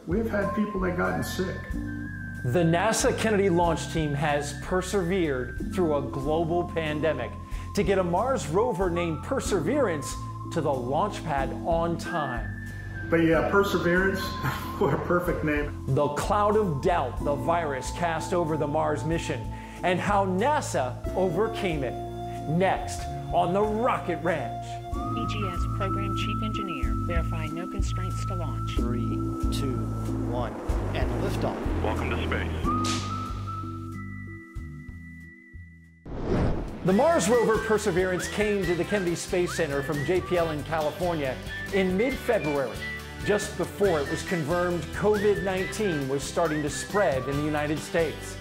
we have had people that gotten sick. The NASA Kennedy launch team has persevered through a global pandemic to get a Mars rover named Perseverance to the launch pad on time. But yeah, Perseverance, what a perfect name. The cloud of doubt the virus cast over the Mars mission and how NASA overcame it. Next on the Rocket Ranch. EGS Program Chief Engineer, verifying no constraints to launch. 3, 2, 1, and liftoff. Welcome to space. The Mars rover Perseverance came to the Kennedy Space Center from JPL in California in mid-February, just before it was confirmed COVID-19 was starting to spread in the United States.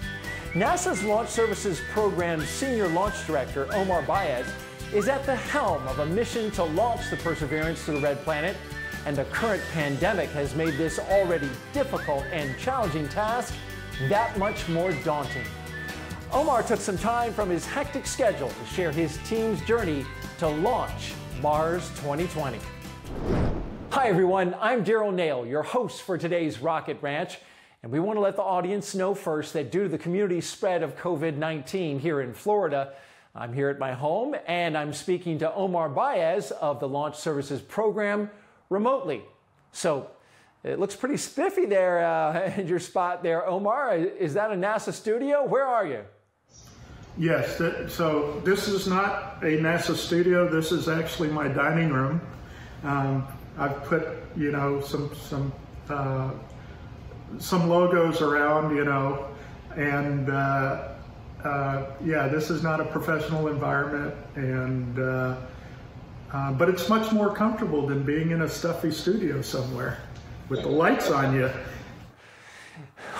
NASA's Launch Services Program Senior Launch Director, Omar Baez, is at the helm of a mission to launch the Perseverance to the Red Planet, and the current pandemic has made this already difficult and challenging task that much more daunting. Omar took some time from his hectic schedule to share his team's journey to launch Mars 2020. Hi everyone, I'm Daryl Nail, your host for today's Rocket Ranch, and we want to let the audience know first that due to the community spread of COVID-19 here in Florida, I'm here at my home and I'm speaking to Omar Baez of the Launch Services Program remotely. So it looks pretty spiffy there in your spot there, Omar. Is that a NASA studio? Where are you? Yes, so this is not a NASA studio. This is actually my dining room. I've put, you know, some logos around, you know, and yeah, this is not a professional environment, and but it's much more comfortable than being in a stuffy studio somewhere with the lights on you.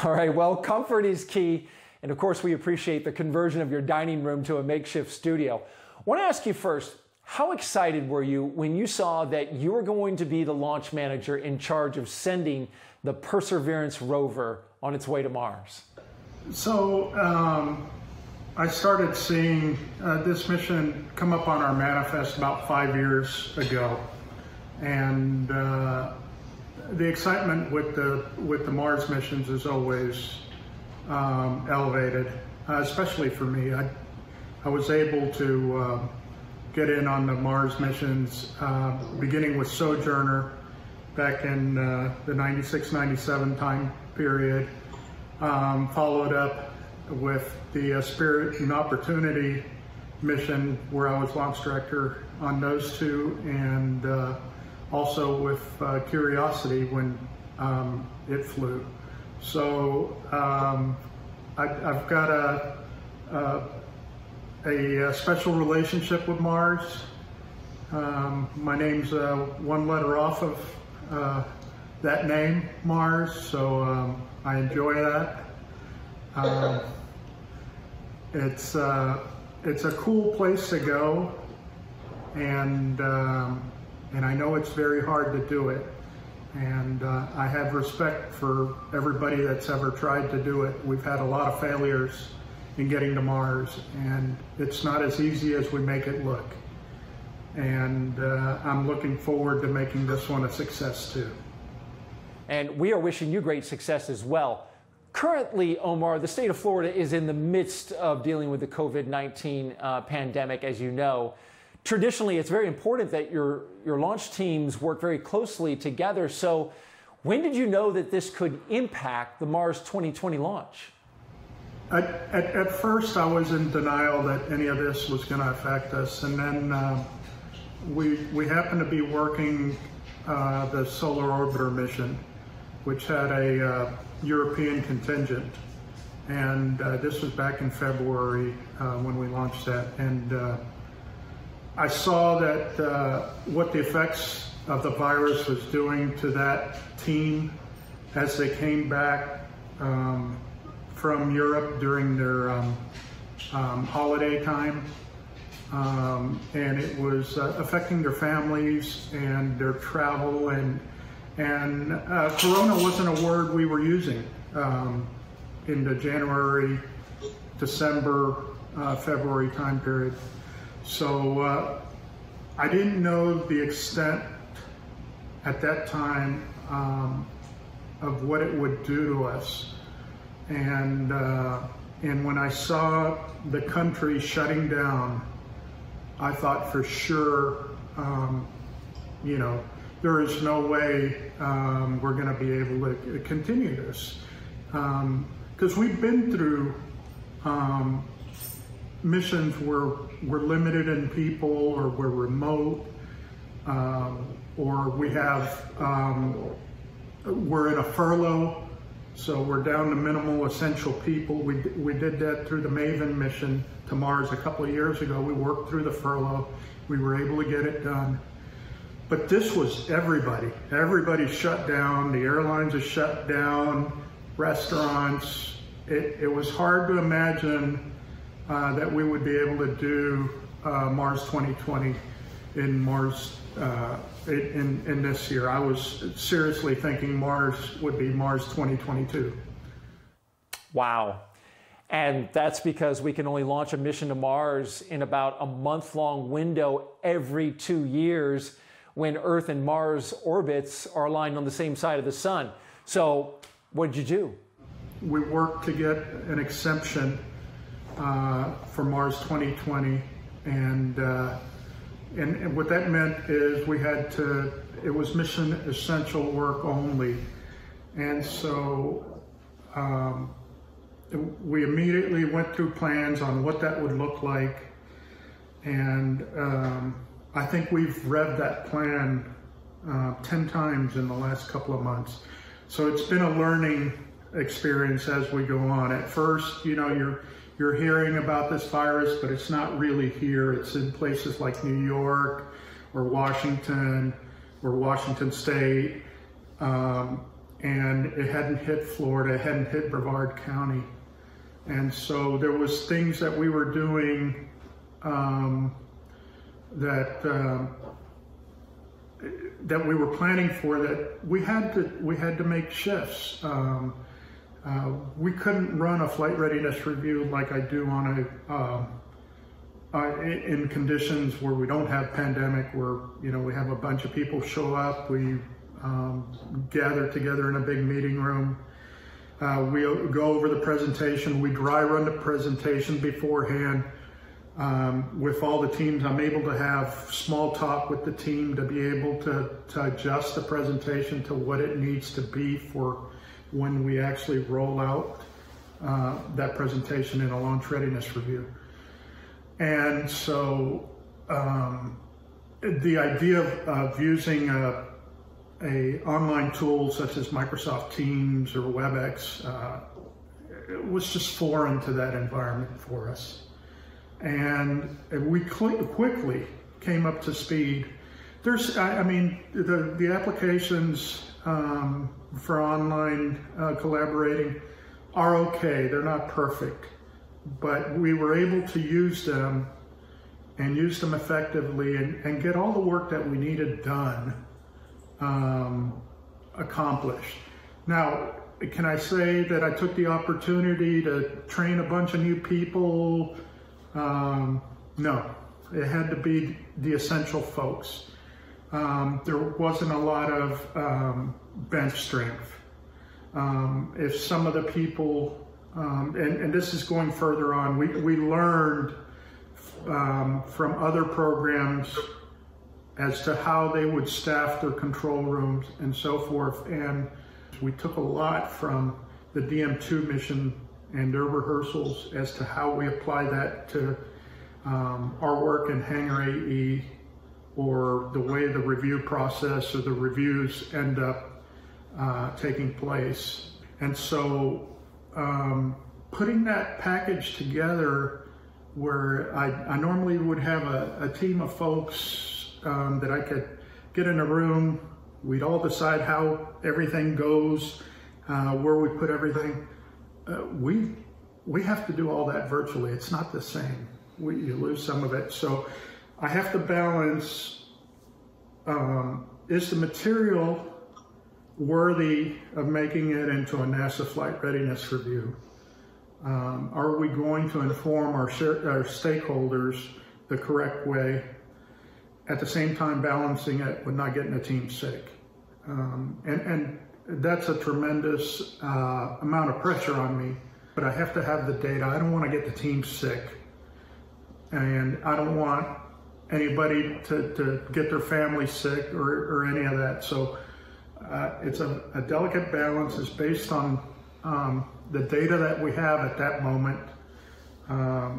All right, well, comfort is key. And of course, we appreciate the conversion of your dining room to a makeshift studio. I want to ask you first, how excited were you when you saw that you were going to be the launch manager in charge of sending the Perseverance rover on its way to Mars? So I started seeing this mission come up on our manifest about 5 years ago. And the excitement with the Mars missions is always elevated, especially for me. I was able to get in on the Mars missions, beginning with Sojourner back in the 96-97 time period, followed up with the Spirit and Opportunity mission where I was launch director on those two, and also with Curiosity when it flew. So I've got a special relationship with Mars. My name's one letter off of that name, Mars, so I enjoy that. It's a cool place to go, and I know it's very hard to do it. And I have respect for everybody that's ever tried to do it. We've had a lot of failures in getting to Mars, and it's not as easy as we make it look. And I'm looking forward to making this one a success too. And we are wishing you great success as well. Currently, Omar, the state of Florida is in the midst of dealing with the COVID-19 pandemic, as you know. Traditionally, it's very important that your launch teams work very closely together. So when did you know that this could impact the Mars 2020 launch? At first, I was in denial that any of this was going to affect us. And then we happened to be working the Solar Orbiter mission, which had a European contingent. And this was back in February when we launched that. And I saw that what the effects of the virus was doing to that team as they came back from Europe during their holiday time. And it was affecting their families and their travel, and Corona wasn't a word we were using in the January, December, February time period. So I didn't know the extent at that time of what it would do to us. And when I saw the country shutting down, I thought for sure, you know, there is no way we're going to be able to continue this. Because we've been through missions where we're limited in people, or we're remote, or we have, we're in a furlough, so we're down to minimal essential people. We did that through the Maven mission to Mars a couple of years ago. We worked through the furlough. We were able to get it done. But this was everybody. Everybody's shut down. The airlines are shut down. Restaurants. It was hard to imagine that we would be able to do Mars 2020 in Mars in this year. I was seriously thinking Mars would be Mars 2022. Wow. And that's because we can only launch a mission to Mars in about a month-long window every 2 years, when Earth and Mars orbits are aligned on the same side of the sun. So what did you do? We worked to get an exemption for Mars 2020, and what that meant is we had to, it was mission essential work only. And so we immediately went through plans on what that would look like. And I think we've revved that plan 10 times in the last couple of months. So it's been a learning experience as we go on. At first, you know, you're hearing about this virus, but it's not really here. It's in places like New York or Washington State. And it hadn't hit Florida, it hadn't hit Brevard County. And so there was things that we were doing that we were planning for, that we had to make shifts. We couldn't run a flight readiness review like I do on in conditions where we don't have pandemic, where, you know, we have a bunch of people show up, we gather together in a big meeting room. We go over the presentation, we dry run the presentation beforehand with all the teams. I'm able to have small talk with the team to be able to adjust the presentation to what it needs to be for when we actually roll out that presentation in a launch readiness review. And so the idea of using a online tool such as Microsoft Teams or WebEx it was just foreign to that environment for us. And we quickly came up to speed. There's, I mean, the applications for online collaborating are okay. They're not perfect, but we were able to use them and use them effectively and get all the work that we needed done accomplished. Now, can I say that I took the opportunity to train a bunch of new people? No, it had to be the essential folks. There wasn't a lot of bench strength. If some of the people, and this is going further on, we learned from other programs as to how they would staff their control rooms and so forth. And we took a lot from the DM2 mission and their rehearsals as to how we apply that to our work in Hangar AE, or the way the review process or the reviews end up taking place. And so putting that package together, where I normally would have a team of folks that I could get in a room, we'd all decide how everything goes, where we put everything. We have to do all that virtually. It's not the same. You lose some of it. So I have to balance, is the material worthy of making it into a NASA flight readiness review? Are we going to inform our stakeholders the correct way, at the same time balancing it with not getting the team sick? And that's a tremendous amount of pressure on me. But I have to have the data. I don't want to get the team sick. And I don't want anybody to get their family sick or any of that. So it's a delicate balance. It's based on the data that we have at that moment.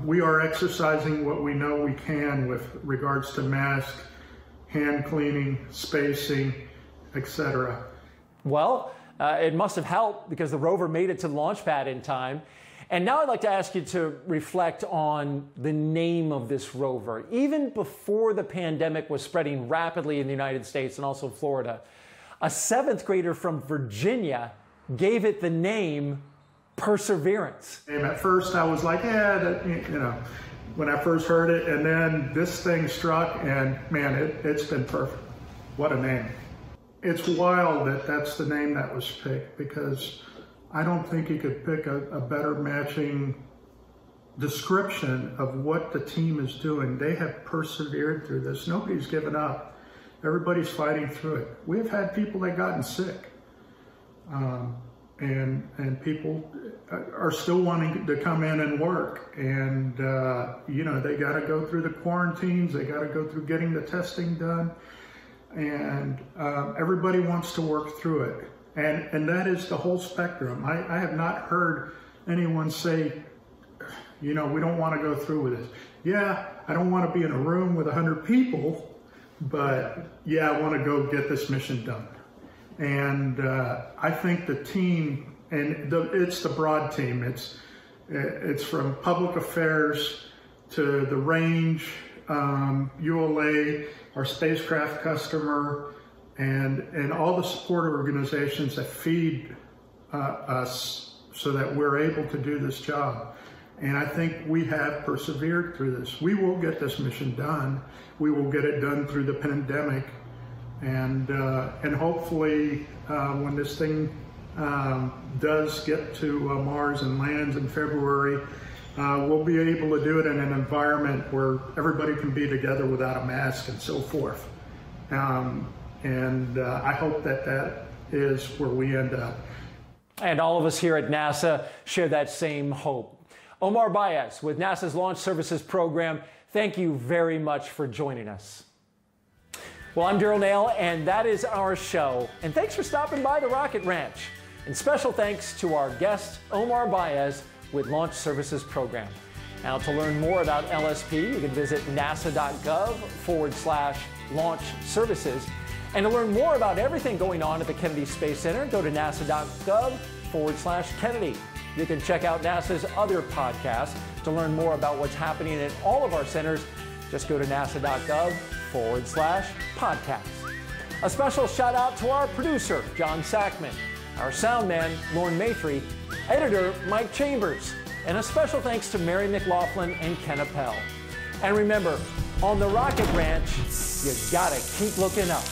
We are exercising what we know we can with regards to mask, hand cleaning, spacing, etc. Well, it must have helped because the rover made it to the launch pad in time. And now I'd like to ask you to reflect on the name of this rover. Even before the pandemic was spreading rapidly in the United States and also Florida, a 7th grader from Virginia gave it the name Perseverance. And at first I was like, when I first heard it, and then this thing struck, and man, it's been perfect. What a name. It's wild that that's the name that was picked, because I don't think you could pick a better matching description of what the team is doing. They have persevered through this. Nobody's given up. Everybody's fighting through it. We've had people that gotten sick, and people are still wanting to come in and work. And they got to go through the quarantines. They got to go through getting the testing done, and everybody wants to work through it. And that is the whole spectrum. I have not heard anyone say, we don't want to go through with this. Yeah, I don't want to be in a room with 100 people, but yeah, I want to go get this mission done. And I think the team, and it's the broad team. It's from public affairs to the range, ULA, our spacecraft customer, and all the support organizations that feed us so that we're able to do this job. And I think we have persevered through this. We will get this mission done. We will get it done through the pandemic. And hopefully when this thing does get to Mars and lands in February, we'll be able to do it in an environment where everybody can be together without a mask and so forth. And I hope that is where we end up. And all of us here at NASA share that same hope. Omar Baez with NASA's Launch Services Program, thank you very much for joining us. Well, I'm Daryl Nail, and that is our show. And thanks for stopping by the Rocket Ranch. And special thanks to our guest, Omar Baez with Launch Services Program. Now, to learn more about LSP, you can visit nasa.gov/launch services. And to learn more about everything going on at the Kennedy Space Center, go to nasa.gov/Kennedy. You can check out NASA's other podcasts. To learn more about what's happening at all of our centers, just go to nasa.gov/podcast. A special shout out to our producer, John Sackman, our sound man, Lauren Maitre, editor, Mike Chambers, and a special thanks to Mary McLaughlin and Ken Appel. And remember, on the Rocket Ranch, you gotta keep looking up.